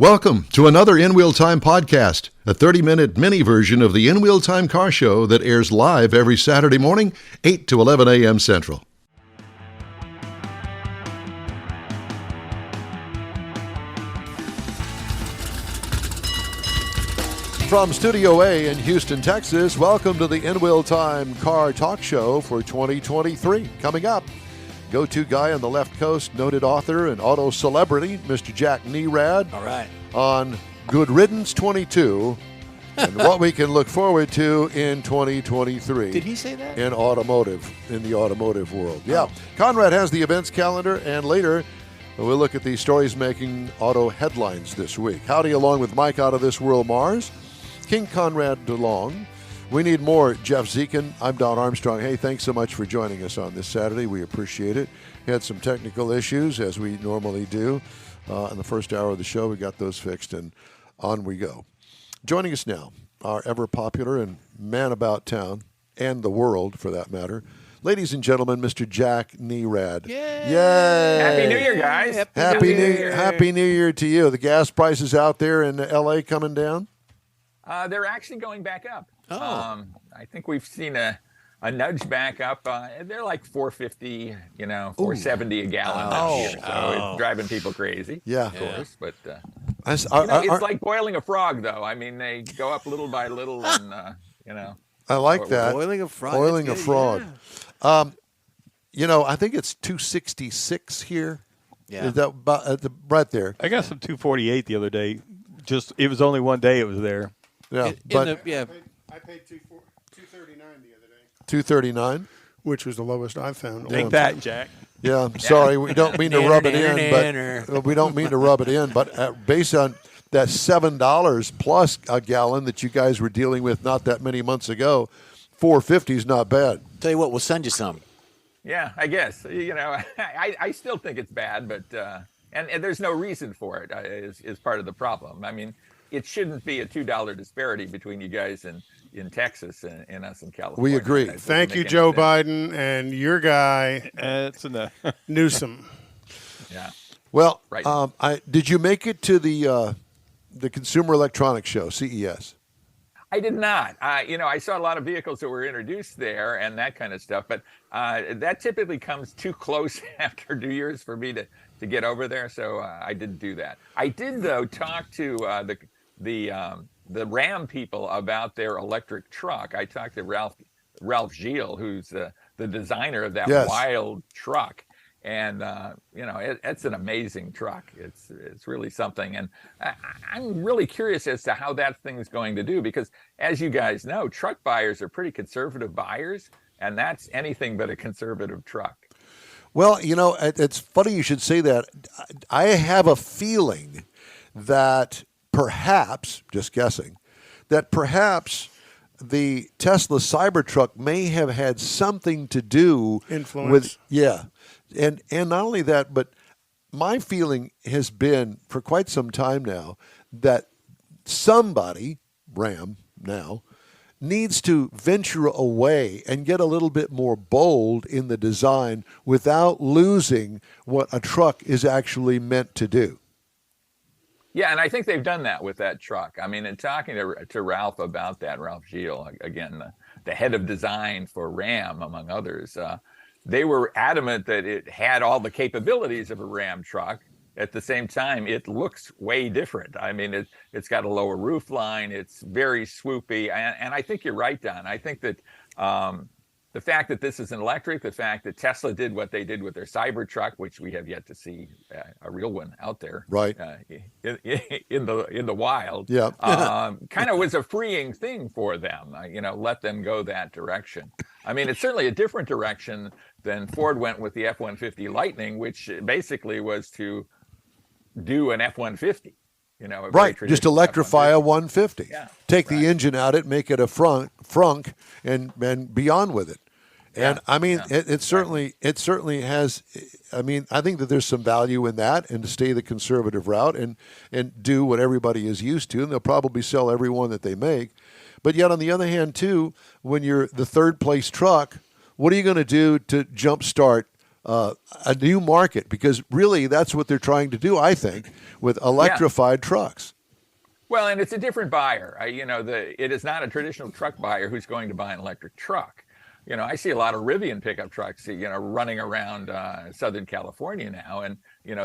Welcome to another In Wheel Time podcast, a 30-minute mini version of the In Wheel Time car show that airs live every Saturday morning, 8 to 11 a.m. Central. From Studio A in Houston, Texas, welcome to the In Wheel Time car talk show for 2023. Coming up, go-to guy on the left coast, noted author and auto celebrity, Mr. Jack Nerad. All right. On Good Riddance 22 and what we can look forward to in 2023. Did he say that? In the automotive world. Yeah. Conrad has the events calendar, and later we'll look at the stories making auto headlines this week. Howdy, along with Mike out of this world, Mars. King Conrad DeLong. We need more Jeff Zekin. I'm Don Armstrong. Hey, thanks so much for joining us on this Saturday. We appreciate it. Had some technical issues, as we normally do. In the first hour of the show, we got those fixed, and on we go. Joining us now, our ever-popular and man about town, and the world, for that matter, ladies and gentlemen, Mr. Jack Nerad. Yay! Yay! Happy New Year, guys. Happy New Year to you. The gas prices out there in L.A. coming down? They're actually going back up. Oh. I think we've seen a nudge back up. They're like $4.50, $4.70 a gallon this year. So it's driving people crazy. Yeah. Of course. But it's like boiling a frog, though. I mean, they go up little by little, and I like that. Boiling a frog. Boiling a frog. Yeah. I think it's 266 here. Yeah. Is that about, right there? I got some 248 the other day. It was only one day it was there. Yeah, I paid $239 the other day. 239. Which was the lowest I've found. Take that, Jack. Yeah, sorry, we don't mean to rub it in, but we don't mean to rub it in. But based on that $7 plus a gallon that you guys were dealing with not that many months ago, $4.50 is not bad. Tell you what, we'll send you some. yeah, I guess. I still think it's bad, but and there's no reason for it. Is part of the problem. I mean, it shouldn't be a $2 disparity between you guys in Texas and us in California. We agree. Thank you, Joe Biden, and your guy, It's enough. Newsom. Yeah. Well, Right. did you make it to the Consumer Electronics Show, CES? I did not. I saw a lot of vehicles that were introduced there and that kind of stuff, but that typically comes too close after New Year's for me to get over there, so I didn't do that. I did, though, talk to the Ram people about their electric truck. I talked to Ralph Gilles, who's the designer of that wild truck. And, it's an amazing truck. It's really something. And I'm really curious as to how that thing's going to do, because as you guys know, truck buyers are pretty conservative buyers, and that's anything but a conservative truck. Well, it's funny you should say that. I have a feeling that perhaps, just guessing, that perhaps the Tesla Cybertruck may have had something to do Influence. And not only that, but my feeling has been for quite some time now that somebody, Ram now, needs to venture away and get a little bit more bold in the design without losing what a truck is actually meant to do. Yeah, and I think they've done that with that truck. I mean, in talking to Ralph about that, Ralph Gilles, again, the head of design for Ram, among others, they were adamant that it had all the capabilities of a Ram truck. At the same time, it looks way different. I mean, it's got a lower roof line. It's very swoopy. And I think you're right, Don. I think that the fact that this is an electric, the fact that Tesla did what they did with their Cybertruck, which we have yet to see a real one out there, right, in the wild, kind of was a freeing thing for them. Let them go that direction. I mean, it's certainly a different direction than Ford went with the F-150 Lightning, which basically was to do an F-150. Right, just electrify a 150. Yeah, take the engine out, make it a frunk, and be on with it. And I mean, it certainly has. I mean, I think that there's some value in that, and to stay the conservative route and do what everybody is used to, and they'll probably sell every one that they make. But yet, on the other hand, too, when you're the third place truck, what are you going to do to jumpstart a new market, because really that's what they're trying to do, I think, with electrified trucks. Well, and it's a different buyer. It is not a traditional truck buyer who's going to buy an electric truck. I see a lot of Rivian pickup trucks, running around Southern California now, and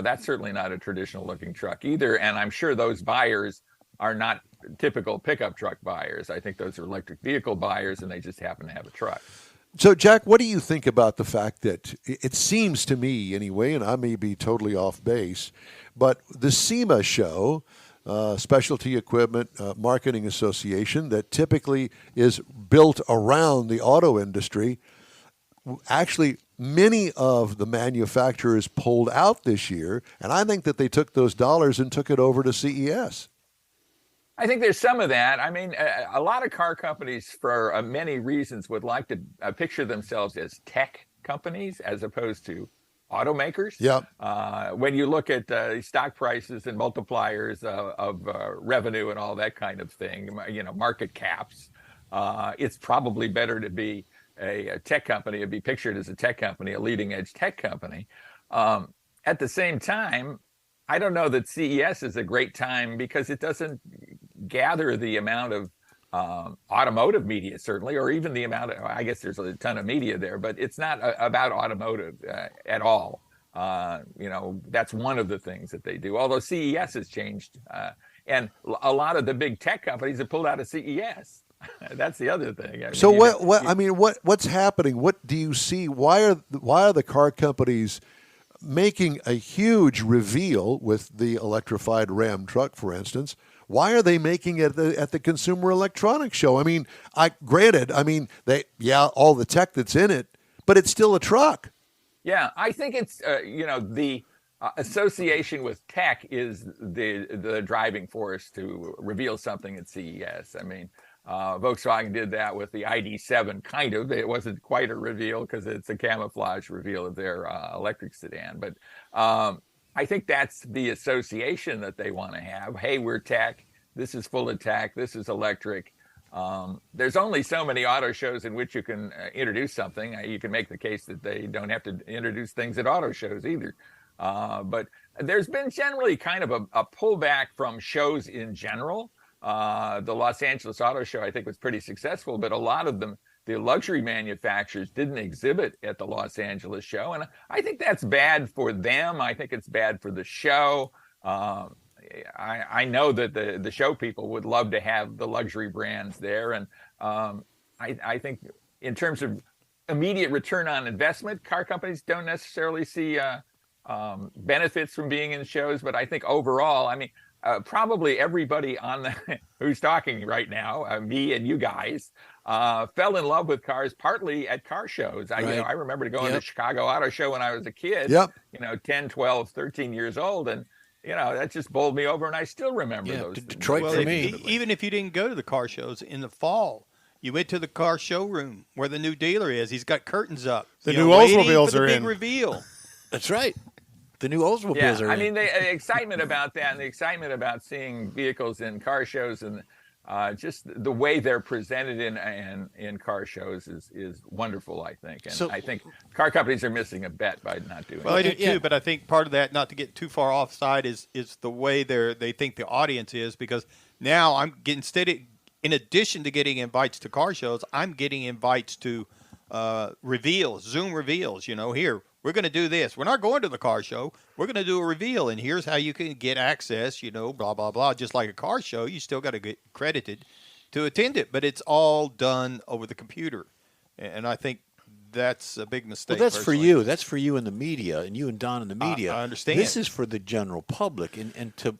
that's certainly not a traditional looking truck either. And I'm sure those buyers are not typical pickup truck buyers. I think those are electric vehicle buyers, and they just happen to have a truck. So, Jack, what do you think about the fact that it seems to me, anyway, and I may be totally off base, but the SEMA show, Specialty Equipment Marketing Association, that typically is built around the auto industry, actually many of the manufacturers pulled out this year, and I think that they took those dollars and took it over to CES. I think there's some of that. I mean, a lot of car companies, for many reasons, would like to picture themselves as tech companies as opposed to automakers. Yeah. When you look at stock prices and multipliers of revenue and all that kind of thing, market caps, it's probably better to be a tech company, to be pictured as a tech company, a leading edge tech company. At the same time, I don't know that CES is a great time because it doesn't gather the amount of automotive media, certainly, or even the amount of, I guess there's a ton of media there, but it's not about automotive at all. That's one of the things that they do, although CES has changed. And a lot of the big tech companies have pulled out of CES. That's the other thing. So what's happening? What do you see? Why are the car companies making a huge reveal with the electrified Ram truck, for instance? Why are they making it at the Consumer Electronics Show? I mean, all the tech that's in it, but it's still a truck. Yeah, I think it's the association with tech is the driving force to reveal something at CES. I mean, Volkswagen did that with the ID.7, kind of. It wasn't quite a reveal because it's a camouflage reveal of their electric sedan. But I think that's the association that they want to have. Hey, we're tech. This is full of tech. This is electric. There's only so many auto shows in which you can introduce something. You can make the case that they don't have to introduce things at auto shows either. But there's been generally kind of a pullback from shows in general. The Los Angeles Auto Show, I think, was pretty successful, but a lot of them, the luxury manufacturers, didn't exhibit at the Los Angeles show. And I think that's bad for them. I think it's bad for the show. I know that the show people would love to have the luxury brands there. And I think in terms of immediate return on investment, car companies don't necessarily see benefits from being in shows. But I think overall, I mean, probably everybody who's talking right now, me and you guys, fell in love with cars partly at car shows. I remember going to Chicago Auto Show when I was a kid, 10, 12, 13 years old. And, that just bowled me over. And I still remember those. Detroit for me. Even if you didn't go to the car shows in the fall, you went to the car showroom where the new dealer is. He's got curtains up. The new Oldsmobiles are in. Big reveal. That's right. The new Oldsmobiles are in. I mean, the excitement about that and the excitement about seeing vehicles in car shows and just the way they're presented in car shows is wonderful, I think. And I think car companies are missing a bet by not doing Well, it. I do too, but I think part of that, not to get too far offside, is the way they think the audience is, because now I'm getting in addition to getting invites to car shows, I'm getting invites to reveals, Zoom reveals. Here, we're going to do this. We're not going to the car show. We're going to do a reveal, and here's how you can get access, blah, blah, blah. Just like a car show, you still got to get credited to attend it, but it's all done over the computer. And I think that's a big mistake. Well, that's personally. for you. That's for you in the media, and you and Don in the media. I understand. This is for the general public. And to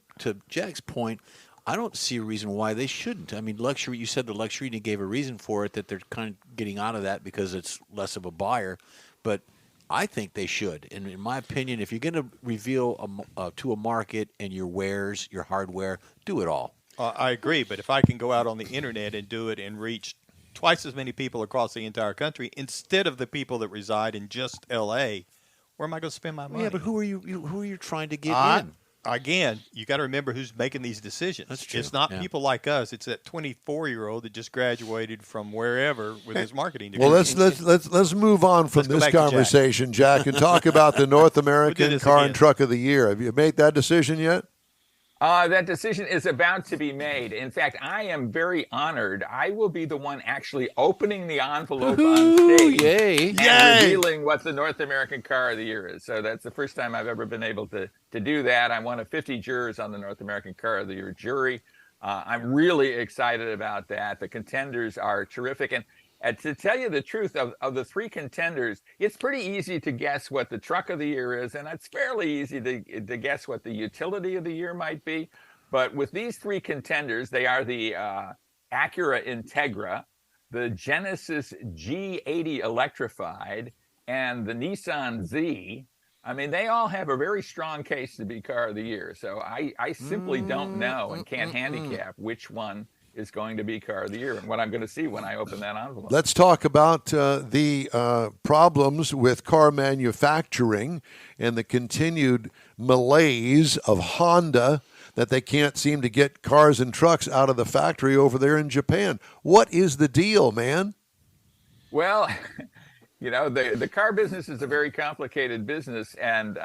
Jack's point, I don't see a reason why they shouldn't. I mean, luxury, you said the luxury, and you gave a reason for it, that they're kind of getting out of that because it's less of a buyer. But I think they should. And in my opinion, if you're going to reveal to a market and your wares, your hardware, do it all. I agree, but if I can go out on the internet and do it and reach twice as many people across the entire country instead of the people that reside in just L.A., where am I going to spend my money? Yeah, but who are you trying to get in? again, you got to remember who's making these decisions. That's true. It's not Yeah. people like us. It's that 24-year-old that just graduated from wherever with his marketing degree. Well, let's move on from Let's go this back to Jack. conversation, Jack, and talk about the North American this Car again. and Truck of the Year. Have you made that decision yet? That decision is about to be made. In fact, I am very honored. I will be the one actually opening the envelope on stage Yay. and revealing what the North American Car of the Year is. So that's the first time I've ever been able to do that. I'm one of 50 jurors on the North American Car of the Year jury. I'm really excited about that. The contenders are terrific. And to tell you the truth, of the three contenders, it's pretty easy to guess what the truck of the year is, and it's fairly easy to guess what the utility of the year might be. But with these three contenders, they are the Acura Integra, the Genesis G80 Electrified, and the Nissan Z. I mean, they all have a very strong case to be car of the year. So I simply don't know and can't handicap which one is going to be car of the year and what I'm going to see when I open that envelope. Let's talk about the problems with car manufacturing and the continued malaise of Honda that they can't seem to get cars and trucks out of the factory over there in Japan. What is the deal, man? Well, you know, the car business is a very complicated business, and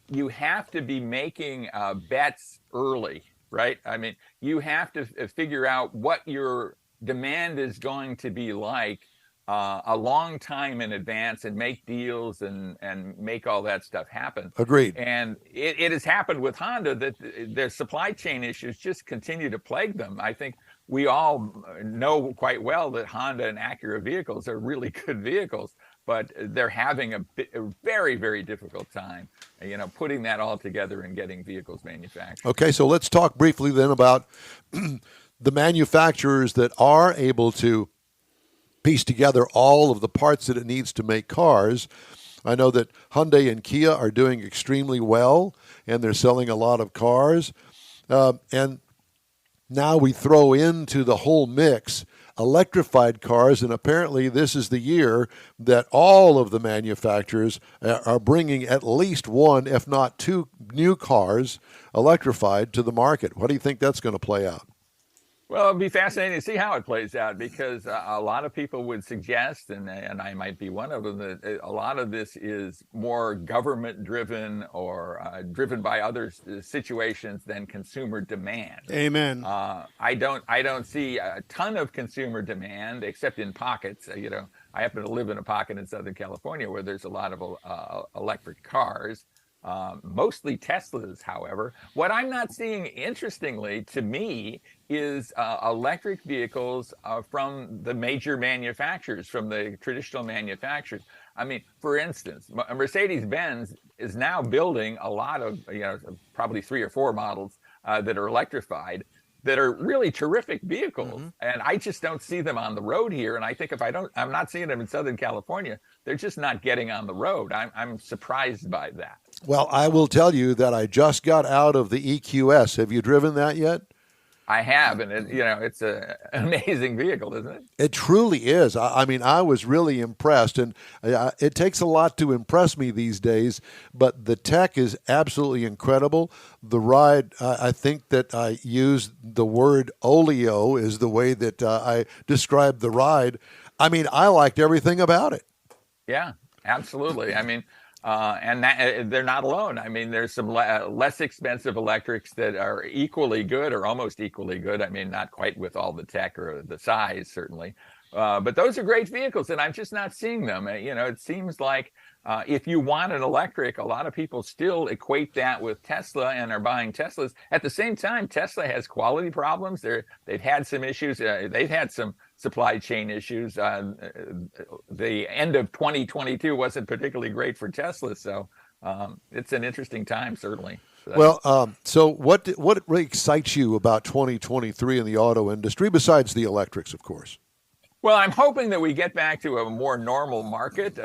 you have to be making bets early. Right? I mean, you have to figure out what your demand is going to be like a long time in advance and make deals and make all that stuff happen. Agreed. And it has happened with Honda that their supply chain issues just continue to plague them. I think we all know quite well that Honda and Acura vehicles are really good vehicles, but they're having a very, very difficult time, you know, putting that all together and getting vehicles manufactured. Okay, so let's talk briefly then about the manufacturers that are able to piece together all of the parts that it needs to make cars. I know that Hyundai and Kia are doing extremely well, and they're selling a lot of cars. And now we throw into the whole mix electrified cars, and apparently this is the year that all of the manufacturers are bringing at least one, if not two, new cars electrified to the market. What do you think that's going to play out? Well, it'll be fascinating to see how it plays out, because a lot of people would suggest, and I might be one of them, that a lot of this is more government-driven or driven by other situations than consumer demand. Amen. I don't see a ton of consumer demand, except in pockets. You know, I happen to live in a pocket in Southern California where there's a lot of electric cars. Mostly Teslas, however. What I'm not seeing, interestingly to me, is electric vehicles from the major manufacturers, from the traditional manufacturers. I mean, for instance, Mercedes-Benz is now building a lot of, you know, probably 3 or 4 models that are electrified, that are really terrific vehicles. Mm-hmm. And I just don't see them on the road here. And I think I'm not seeing them in Southern California. They're just not getting on the road. I'm surprised by that. Well, I will tell you that I just got out of the EQS. Have you driven that yet? I have, and it's an amazing vehicle, isn't it? It truly is. I mean, I was really impressed, and it takes a lot to impress me these days, but the tech is absolutely incredible. The ride, I think that I used the word oleo is the way that I described the ride. I mean, I liked everything about it. Yeah, absolutely. I mean, and that, they're not alone. I mean, there's some less expensive electrics that are equally good or almost equally good. I mean, not quite with all the tech or the size, certainly. But those are great vehicles, and I'm just not seeing them. You know, it seems like if you want an electric, a lot of people still equate that with Tesla and are buying Teslas. At the same time, Tesla has quality problems. They've had some issues. They've had some supply chain issues. The end of 2022 wasn't particularly great for Tesla, so it's an interesting time, certainly. Well, so what really excites you about 2023 in the auto industry, besides the electrics, of course? Well, I'm hoping that we get back to a more normal market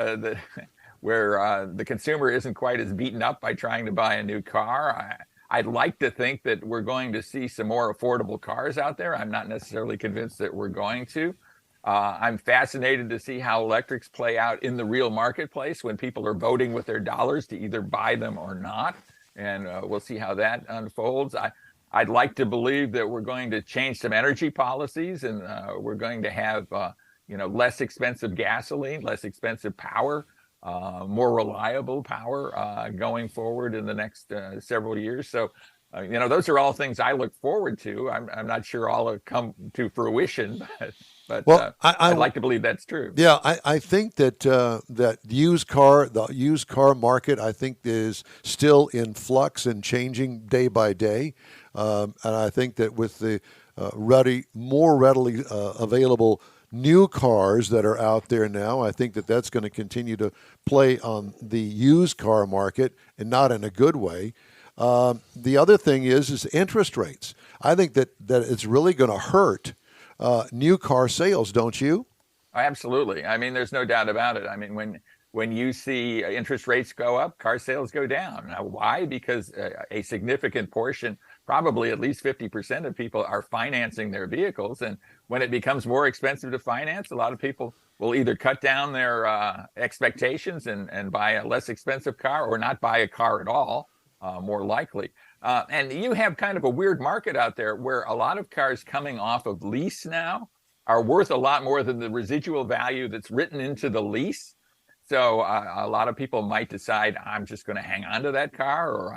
where the consumer isn't quite as beaten up by trying to buy a new car. I'd like to think that we're going to see some more affordable cars out there. I'm not necessarily convinced that we're going to. I'm fascinated to see how electrics play out in the real marketplace when people are voting with their dollars to either buy them or not. and we'll see how that unfolds. I'd like to believe that we're going to change some energy policies, and we're going to have less expensive gasoline, less expensive power, more reliable power going forward in the next several years. So, those are all things I look forward to. I'm not sure all have come to fruition, but Well, I'd like to believe that's true. Yeah, I think that the used car market, I think, is still in flux and changing day by day, and I think that with the more readily available new cars that are out there now, I think that that's going to continue to play on the used car market, and not in a good way. The other thing is interest rates. I think that it's really going to hurt new car sales, don't you? Absolutely. I mean, there's no doubt about it. I mean, when you see interest rates go up, car sales go down. Now, why? Because a significant portion, probably at least 50% of people, are financing their vehicles. And when it becomes more expensive to finance, a lot of people will either cut down their expectations and buy a less expensive car, or not buy a car at all, more likely. And you have kind of a weird market out there where a lot of cars coming off of lease now are worth a lot more than the residual value that's written into the lease. So a lot of people might decide, I'm just going to hang on to that car, or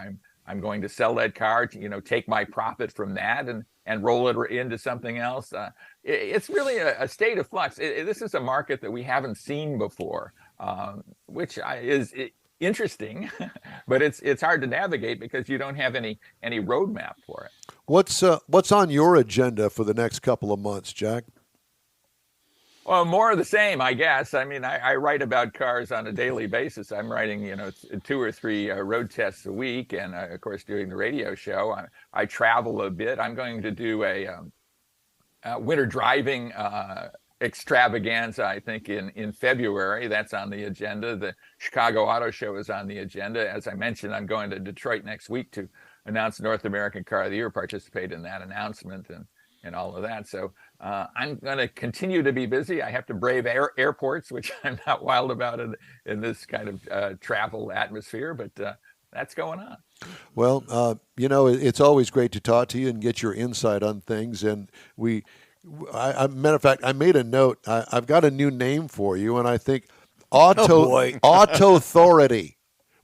I'm going to sell that car to take my profit from that and roll it into something else. It's really a state of flux. This is a market that we haven't seen before, which is interesting, but it's hard to navigate because you don't have any roadmap for it. What's on your agenda for the next couple of months, Jack? Well, more of the same, I guess. I mean, I write about cars on a daily basis. I'm writing, 2 or 3 road tests a week, and of course, doing the radio show. I travel a bit. I'm going to do a winter driving extravaganza, I think, in February. That's on the agenda. The Chicago Auto Show is on the agenda. As I mentioned, I'm going to Detroit next week to announce North American Car of the Year, participate in that announcement and all of that. So I'm going to continue to be busy. I have to brave airports, which I'm not wild about in this kind of travel atmosphere, but that's going on. Well, it's always great to talk to you and get your insight on things. And matter of fact, I made a note. I've got a new name for you, and I think Authority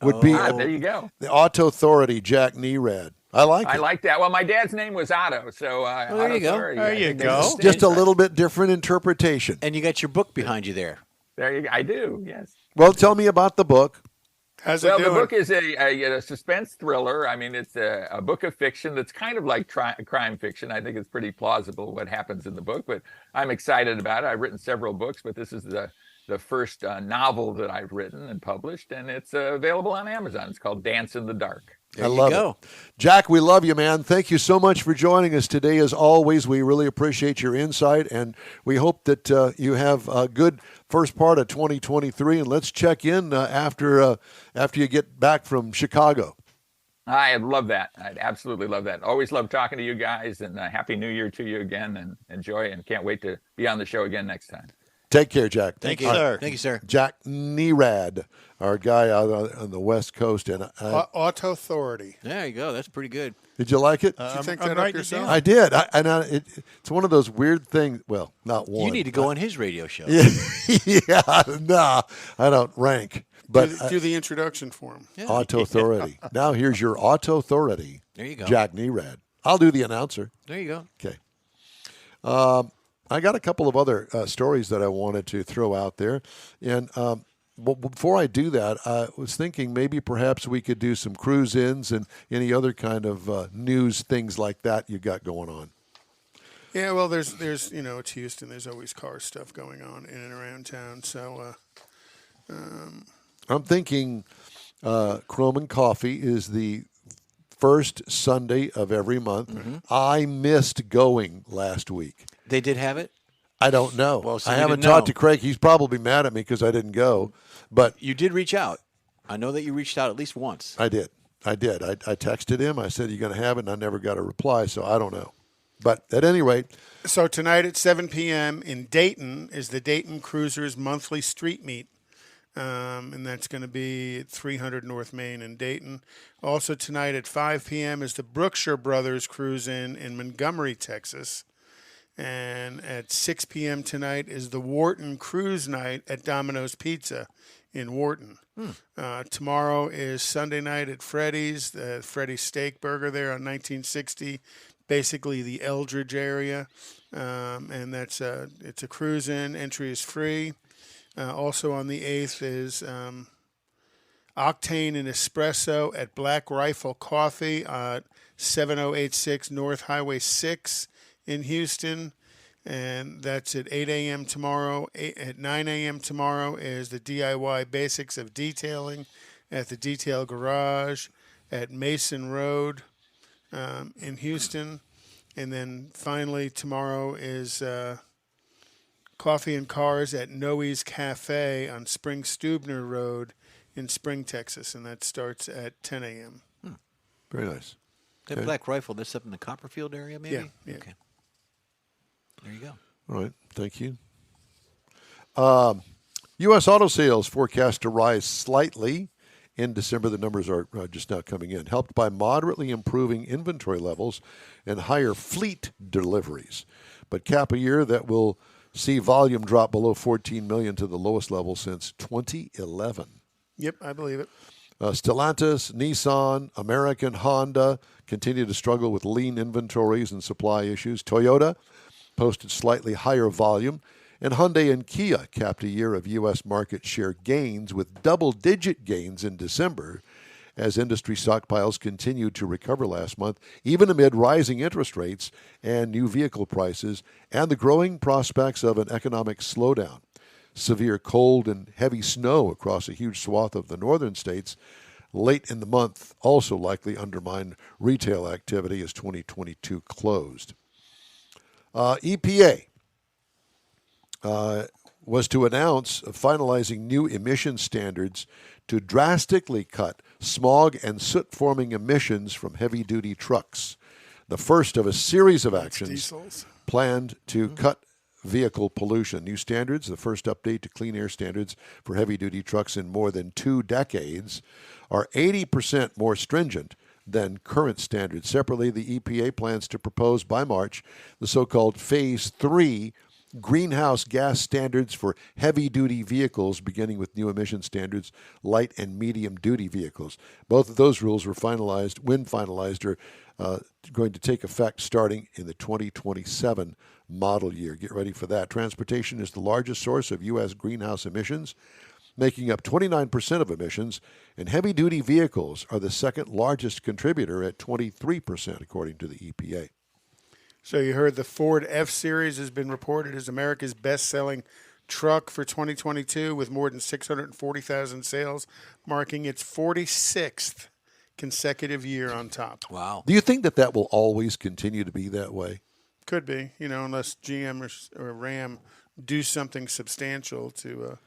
would be. There you go. The Authority, Jack Nerad. I like that. Well, my dad's name was Otto, so there you go. There you go. Just a little bit different interpretation. And you got your book behind you there. There you go. I do, yes. Well, tell me about the book. How's it doing? The book is a suspense thriller. I mean, it's a book of fiction that's kind of like crime fiction. I think it's pretty plausible what happens in the book, but I'm excited about it. I've written several books, but this is the first novel that I've written and published, and it's available on Amazon. It's called Dance in the Dark. I love it. Jack, we love you, man. Thank you so much for joining us today. As always, we really appreciate your insight, and we hope that you have a good first part of 2023. And let's check in after you get back from Chicago. I'd love that. I'd absolutely love that. Always love talking to you guys, and Happy New Year to you again, and enjoy, and can't wait to be on the show again next time. Take care, Jack. Thank you, sir. Thank you, sir. Jack Nerad, our guy out on the West Coast. And Authority. There you go. That's pretty good. Did you like it? Did you think that up yourself? I did. It's one of those weird things. Well, not one. You need to go on his radio show. Yeah, no, I don't rank. But do the introduction for him. Yeah. Authority. Now here's your Authority. There you go. Jack Nerad. I'll do the announcer. There you go. Okay. I got a couple of other stories that I wanted to throw out there. And before I do that, I was thinking maybe perhaps we could do some cruise-ins and any other kind of news, things like that you got going on. Yeah, well, there's it's Houston. There's always car stuff going on in and around town. So I'm thinking Chrome and Coffee is the first Sunday of every month. Mm-hmm. I missed going last week. They did have it? I don't know. Well, so I haven't talked to Craig. He's probably mad at me because I didn't go. But you did reach out. I know that you reached out at least once. I did. I texted him. I said, "You're going to have it," and I never got a reply, so I don't know. But at any rate. So tonight at 7 p.m. in Dayton is the Dayton Cruisers Monthly Street Meet. and that's going to be at 300 North Main in Dayton. Also tonight at 5 p.m. is the Brookshire Brothers Cruise in Montgomery, Texas. And at 6 p.m. tonight is the Wharton Cruise Night at Domino's Pizza in Wharton. Tomorrow is Sunday night at Freddy's, the Freddy's Steak Burger there on 1960, basically the Eldridge area. And it's a cruise-in. Entry is free. Also on the 8th is Octane and Espresso at Black Rifle Coffee at 7086 North Highway 6 in Houston. And that's at 8 a.m. tomorrow. At 9 a.m. tomorrow is the DIY Basics of Detailing at the Detail Garage at Mason Road in Houston. And then finally tomorrow is Coffee and Cars at Noe's Cafe on Spring Stubner Road in Spring, Texas. And that starts at 10 a.m. Very nice. That Okay. Black Rifle, that's up in the Copperfield area, maybe? Yeah. Okay. There you go. All right. Thank you. U.S. auto sales forecast to rise slightly in December. The numbers are just now coming in, helped by moderately improving inventory levels and higher fleet deliveries. But cap a year that will see volume drop below 14 million to the lowest level since 2011. Yep, I believe it. Stellantis, Nissan, American, Honda continue to struggle with lean inventories and supply issues. Toyota posted slightly higher volume, and Hyundai and Kia capped a year of U.S. market share gains with double-digit gains in December as industry stockpiles continued to recover last month, even amid rising interest rates and new vehicle prices and the growing prospects of an economic slowdown. Severe cold and heavy snow across a huge swath of the northern states late in the month also likely undermined retail activity as 2022 closed. EPA was to announce finalizing new emission standards to drastically cut smog and soot-forming emissions from heavy-duty trucks, the first of a series of actions Diesels. planned to cut vehicle pollution. New standards, the first update to clean air standards for heavy-duty trucks in more than 2 decades, are 80% more stringent than current standards. Separately, the EPA plans to propose by March the so-called Phase 3 greenhouse gas standards for heavy-duty vehicles, beginning with new emission standards, light and medium-duty vehicles. Both of those rules were finalized, are going to take effect starting in the 2027 model year. Get ready for that. Transportation is the largest source of U.S. greenhouse emissions, making up 29% of emissions, and heavy-duty vehicles are the second largest contributor at 23%, according to the EPA. So you heard the Ford F-Series has been reported as America's best-selling truck for 2022 with more than 640,000 sales, marking its 46th consecutive year on top. Wow. Do you think that will always continue to be that way? Could be, unless GM or Ram do something substantial to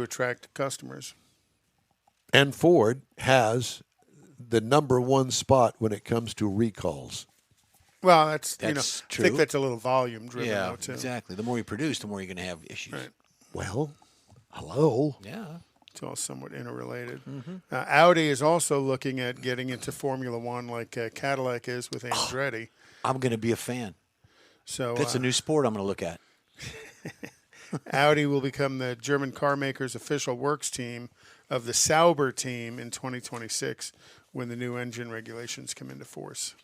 attract customers. And Ford has the number one spot when it comes to recalls. Well, that's True. I think that's a little volume driven, Yeah, though, too. exactly. The more you produce, the more you're going to have issues. Right. Well, hello. Yeah. It's all somewhat interrelated. Audi is also looking at getting into Formula One like Cadillac is with Andretti. I'm going to be a fan. So That's a new sport I'm going to look at. Audi will become the German car maker's official works team of the Sauber team in 2026 when the new engine regulations come into force.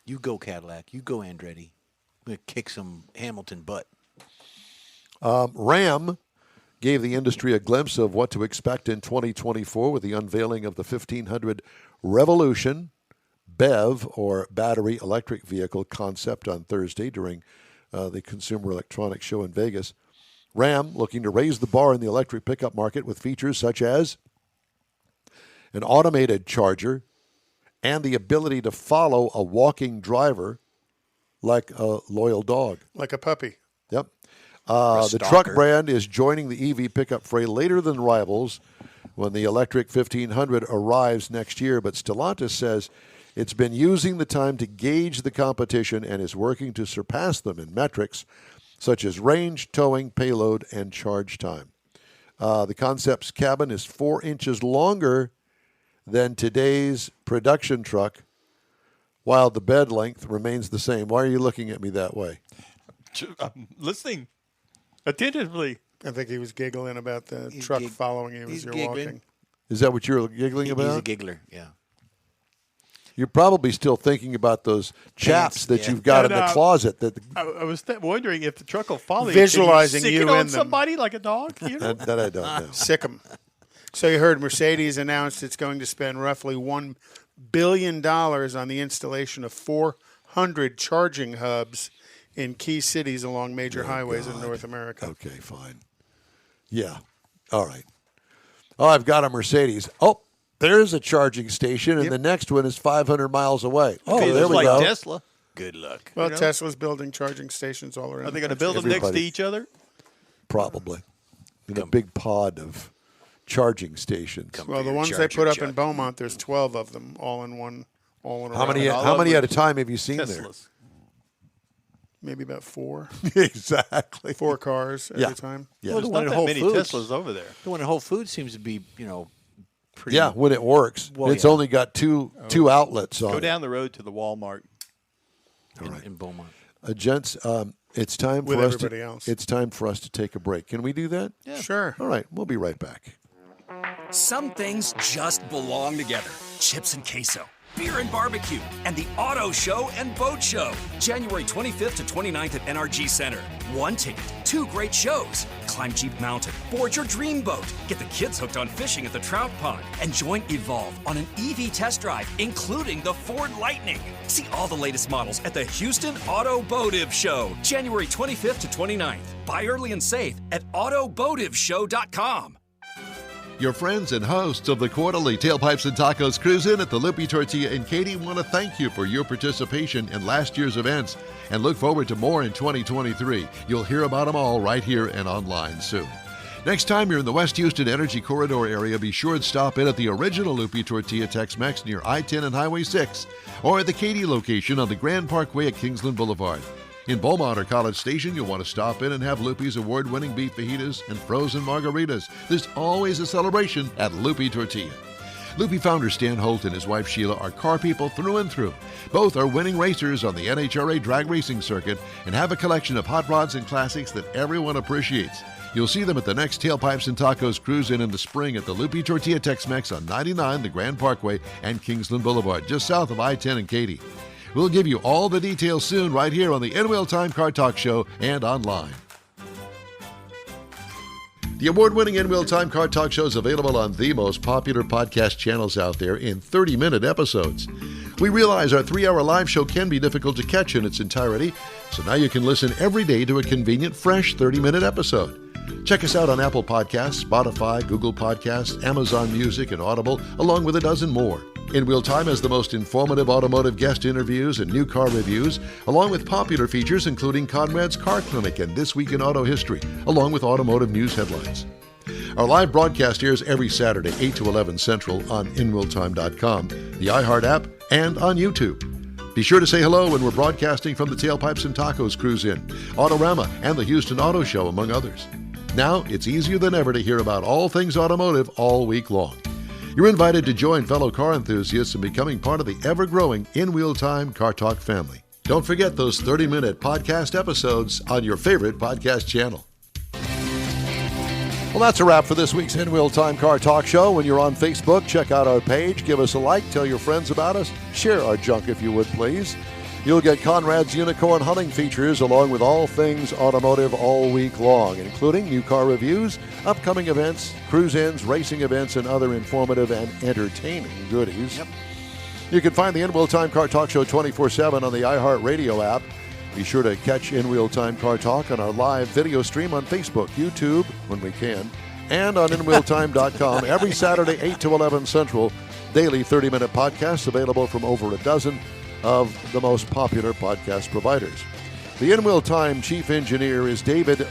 You go, Cadillac. You go, Andretti. I'm going to kick some Hamilton butt. Ram gave the industry a glimpse of what to expect in 2024 with the unveiling of the 1500 Revolution BEV, or battery electric vehicle concept, on Thursday during the Consumer Electronics Show in Vegas. Ram looking to raise the bar in the electric pickup market with features such as an automated charger and the ability to follow a walking driver like a loyal dog. Like a puppy. Yep. A The truck stalker. brand is joining the EV pickup fray later than rivals when the electric 1500 arrives next year, but Stellantis says it's been using the time to gauge the competition and is working to surpass them in metrics such as range, towing, payload, and charge time. The Concept's cabin is 4 inches longer than today's production truck, while the bed length remains the same. Why are you looking at me that way? I'm listening attentively. I think he was giggling about the truck following you as you're walking. Is that what you're giggling about? He's a giggler, yeah. You're probably still thinking about those chaps that you've got in the closet. That I was wondering if the truck will follow visualizing you. You on in them. somebody like a dog? You know? that I don't know. Sick 'em. So you heard Mercedes announced it's going to spend roughly $1 billion on the installation of 400 charging hubs in key cities along major highways in North America. Okay, fine. Yeah. All right. Oh, I've got a Mercedes. Oh, there's a charging station, and the next one is 500 miles away. Oh, there we like go. Tesla. Good luck. Well, Tesla's building charging stations all around. Are they going to build them next to each other? Probably. In a big pod of charging stations. Well, the ones they put up in Beaumont, there's 12 of them, all in one, all in a How row. many at a time have you seen there? Teslas. Maybe about 4. Exactly. 4 cars at a time. Yeah. Well, There's the one not at that Whole many Foods. Teslas over there. The one at Whole Foods seems to be, pretty. Yeah, when it works. Well, it's yeah. only got two outlets on Go it. down the road to the Walmart. in Beaumont. Gents, it's time With for us everybody else. It's time for us to take a break. Can we do that? Yeah. Sure. All right, we'll be right back. Some things just belong together. Chips and queso, beer and barbecue, and the Auto Show and Boat Show. January 25th to 29th at NRG Center. 1 ticket, 2 great shows. Climb Jeep Mountain, board your dream boat, get the kids hooked on fishing at the Trout Pond, and join Evolve on an EV test drive, including the Ford Lightning. See all the latest models at the Houston Automotive Show, January 25th to 29th. Buy early and save at automotiveshow.com. Your friends and hosts of the quarterly Tailpipes and Tacos Cruise In at the Lupi Tortilla in Katy want to thank you for your participation in last year's events and look forward to more in 2023. You'll hear about them all right here and online soon. Next time you're in the West Houston Energy Corridor area, be sure to stop in at the original Lupi Tortilla Tex-Mex near I-10 and Highway 6 or at the Katy location on the Grand Parkway at Kingsland Boulevard. In Beaumont or College Station, you'll want to stop in and have Lupi's award-winning beef fajitas and frozen margaritas. There's always a celebration at Lupi Tortilla. Lupi founder Stan Holt and his wife Sheila are car people through and through. Both are winning racers on the NHRA drag racing circuit and have a collection of hot rods and classics that everyone appreciates. You'll see them at the next Tailpipes and Tacos Cruise In the spring at the Lupi Tortilla Tex-Mex on 99, the Grand Parkway, and Kingsland Boulevard, just south of I-10 and Katy. We'll give you all the details soon right here on the In-Wheel Time Car Talk Show and online. The award-winning In-Wheel Time Car Talk Show is available on the most popular podcast channels out there in 30-minute episodes. We realize our 3-hour live show can be difficult to catch in its entirety, so now you can listen every day to a convenient, fresh 30-minute episode. Check us out on Apple Podcasts, Spotify, Google Podcasts, Amazon Music, and Audible, along with a dozen more. In-Wheel Time has the most informative automotive guest interviews and new car reviews, along with popular features including Conrad's Car Clinic and This Week in Auto History, along with automotive news headlines. Our live broadcast airs every Saturday, 8 to 11 Central on InWheelTime.com, the iHeart app, and on YouTube. Be sure to say hello when we're broadcasting from the Tailpipes and Tacos Cruise In, Autorama, and the Houston Auto Show, among others. Now, it's easier than ever to hear about all things automotive all week long. You're invited to join fellow car enthusiasts in becoming part of the ever-growing In-Wheel Time Car Talk family. Don't forget those 30-minute podcast episodes on your favorite podcast channel. Well, that's a wrap for this week's In-Wheel Time Car Talk Show. When you're on Facebook, check out our page, give us a like, tell your friends about us, share our junk if you would, please. You'll get Conrad's Unicorn hunting features along with all things automotive all week long, including new car reviews, upcoming events, cruise-ins, racing events, and other informative and entertaining goodies. Yep. You can find the In-Wheel Time Car Talk Show 24/7 on the iHeart Radio app. Be sure to catch In-Wheel Time Car Talk on our live video stream on Facebook, YouTube, when we can, and on InWheelTime.com every Saturday, 8 to 11 Central. Daily 30-minute podcasts available from over a dozen of the most popular podcast providers. The In-Wheel Time Chief Engineer is David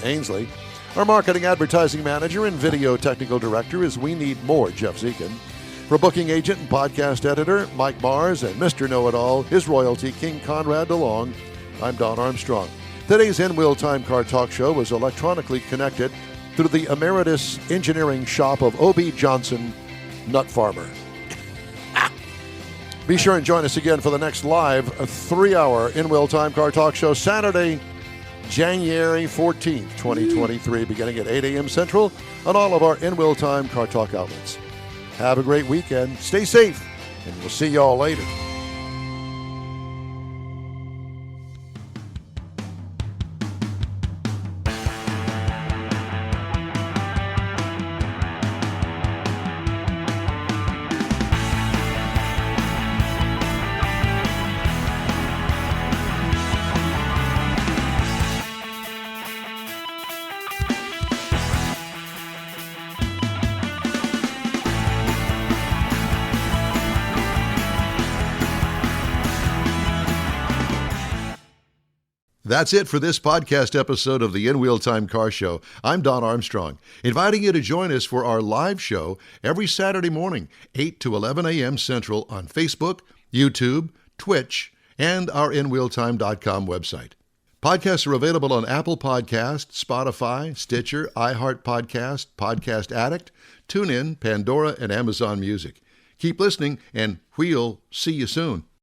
Ainsley. Our Marketing Advertising Manager and Video Technical Director is We Need More, Jeff Zekin. For Booking Agent and Podcast Editor, Mike Mars, and Mr. Know-It-All, His Royalty, King Conrad DeLong, I'm Don Armstrong. Today's In-Wheel Time Car Talk Show was electronically connected through the Emeritus Engineering Shop of O.B. Johnson, Nut Farmer. Be sure and join us again for the next live 3-hour In-Wheel Time Car Talk Show, Saturday, January 14th, 2023, beginning at 8 a.m. Central on all of our In-Wheel Time Car Talk outlets. Have a great weekend. Stay safe, and we'll see you all later. That's it for this podcast episode of the In-Wheel Time Car Show. I'm Don Armstrong, inviting you to join us for our live show every Saturday morning, 8 to 11 a.m. Central on Facebook, YouTube, Twitch, and our InWheelTime.com website. Podcasts are available on Apple Podcasts, Spotify, Stitcher, iHeart Podcast, Podcast Addict, TuneIn, Pandora, and Amazon Music. Keep listening, and we'll see you soon.